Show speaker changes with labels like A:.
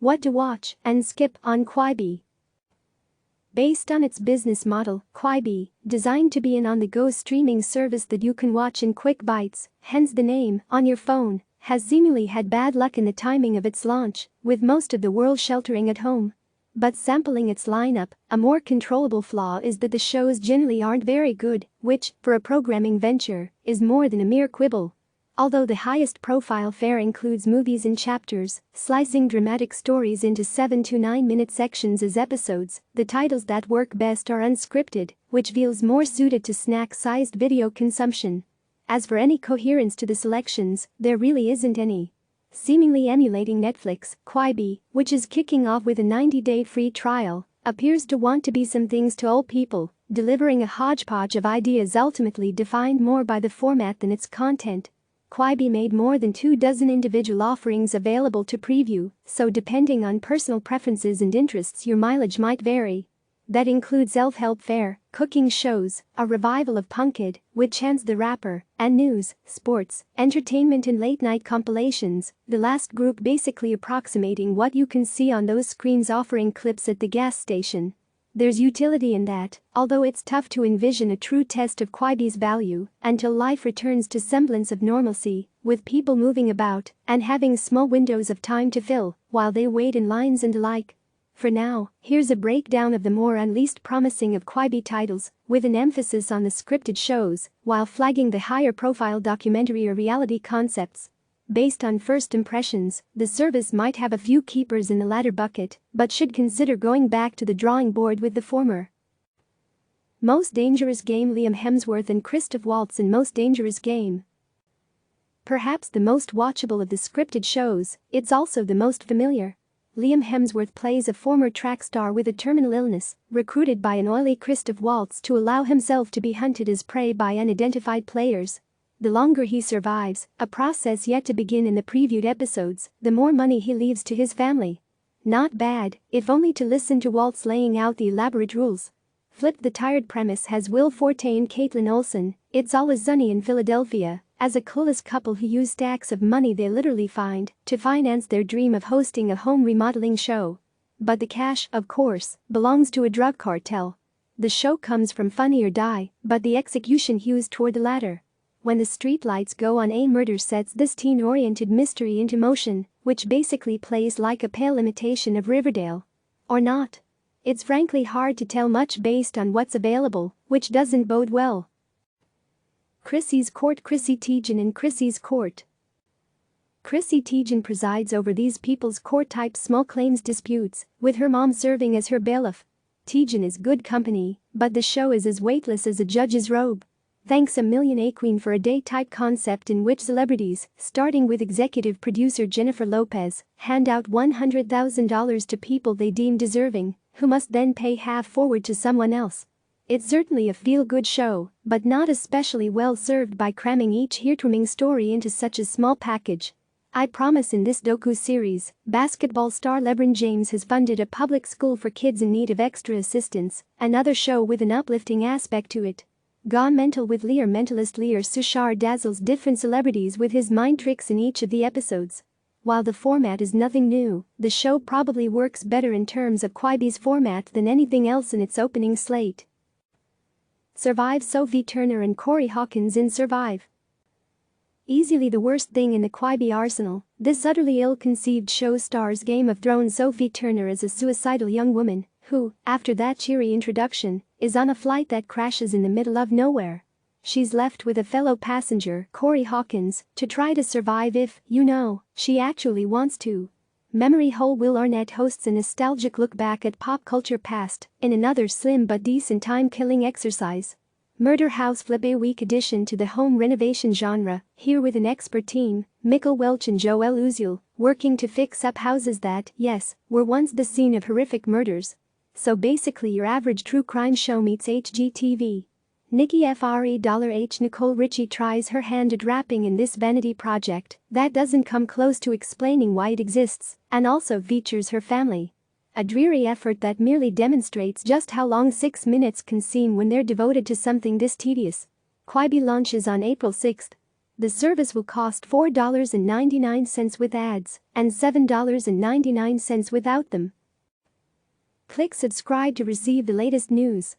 A: What to watch and skip on Quibi. Based on its business model, Quibi, designed to be an on-the-go streaming service that you can watch in quick bites, hence the name, on your phone, has seemingly had bad luck in the timing of its launch, with most of the world sheltering at home. But sampling its lineup, a more controllable flaw is that the shows generally aren't very good, which, for a programming venture, is more than a mere quibble. Although the highest profile fare includes movies in chapters, slicing dramatic stories into 7 to 9 minute sections as episodes, the titles that work best are unscripted, which feels more suited to snack-sized video consumption. As for any coherence to the selections, there really isn't any. Seemingly emulating Netflix, Quibi, which is kicking off with a 90-day free trial, appears to want to be some things to all people, delivering a hodgepodge of ideas ultimately defined more by the format than its content. Quibi made more than 24 individual offerings available to preview, so depending on personal preferences and interests your mileage might vary. That includes self-help fare, cooking shows, a revival of Punk'd with Chance the Rapper, and news, sports, entertainment and late-night compilations, the last group basically approximating what you can see on those screens offering clips at the gas station. There's utility in that, although it's tough to envision a true test of Quibi's value until life returns to semblance of normalcy, with people moving about and having small windows of time to fill while they wait in lines and the like. For now, here's a breakdown of the more and least promising of Quibi titles, with an emphasis on the scripted shows, while flagging the higher-profile documentary or reality concepts. Based on first impressions, the service might have a few keepers in the latter bucket, but should consider going back to the drawing board with the former. Most Dangerous Game. Liam Hemsworth and Christoph Waltz in Most Dangerous Game. Perhaps the most watchable of the scripted shows, it's also the most familiar. Liam Hemsworth plays a former track star with a terminal illness, recruited by an oily Christoph Waltz to allow himself to be hunted as prey by unidentified players. The longer he survives, a process yet to begin in the previewed episodes, the more money he leaves to his family. Not bad, if only to listen to Waltz laying out the elaborate rules. Flip the tired premise has Will Forte and Caitlin Olsen, It's Always Sunny in Philadelphia, as a clueless couple who use stacks of money they literally find to finance their dream of hosting a home remodeling show. But the cash, of course, belongs to a drug cartel. The show comes from Funny or Die, but the execution hews toward the latter. When the streetlights go on, a murder sets this teen-oriented mystery into motion, which basically plays like a pale imitation of Riverdale. Or not. It's frankly hard to tell much based on what's available, which doesn't bode well. Chrissy's Court. Chrissy Teigen in Chrissy's Court. Chrissy Teigen presides over these people's court-type small claims disputes, with her mom serving as her bailiff. Teigen is good company, but the show is as weightless as a judge's robe. Thanks a million a queen for a day-type concept in which celebrities, starting with executive producer Jennifer Lopez, hand out $100,000 to people they deem deserving, who must then pay half forward to someone else. It's certainly a feel-good show, but not especially well served by cramming each heartwarming story into such a small package. I promise in this docu-series, basketball star LeBron James has funded a public school for kids in need of extra assistance, another show with an uplifting aspect to it. Gone Mental with Lear. Mentalist Lear Sushar dazzles different celebrities with his mind tricks in each of the episodes. While the format is nothing new, the show probably works better in terms of Quibi's format than anything else in its opening slate. Survive. Sophie Turner and Corey Hawkins in Survive. Easily the worst thing in the Quibi arsenal, this utterly ill-conceived show stars Game of Thrones Sophie Turner as a suicidal young woman who, after that cheery introduction, is on a flight that crashes in the middle of nowhere. She's left with a fellow passenger, Corey Hawkins, to try to survive if, she actually wants to. Memory hole. Will Arnett hosts a nostalgic look back at pop culture past in another slim but decent time-killing exercise. Murder House. Flip. A weak addition to the home renovation genre, here with an expert team, Mikkel Welch and Joel Uziel, working to fix up houses that, yes, were once the scene of horrific murders. So basically your average true crime show meets HGTV. Nikki F.R.E.H. Nicole Richie tries her hand at rapping in this vanity project that doesn't come close to explaining why it exists, and also features her family. A dreary effort that merely demonstrates just how long 6 minutes can seem when they're devoted to something this tedious. Quibi launches on April 6. The service will cost $4.99 with ads and $7.99 without them. Click subscribe to receive the latest news.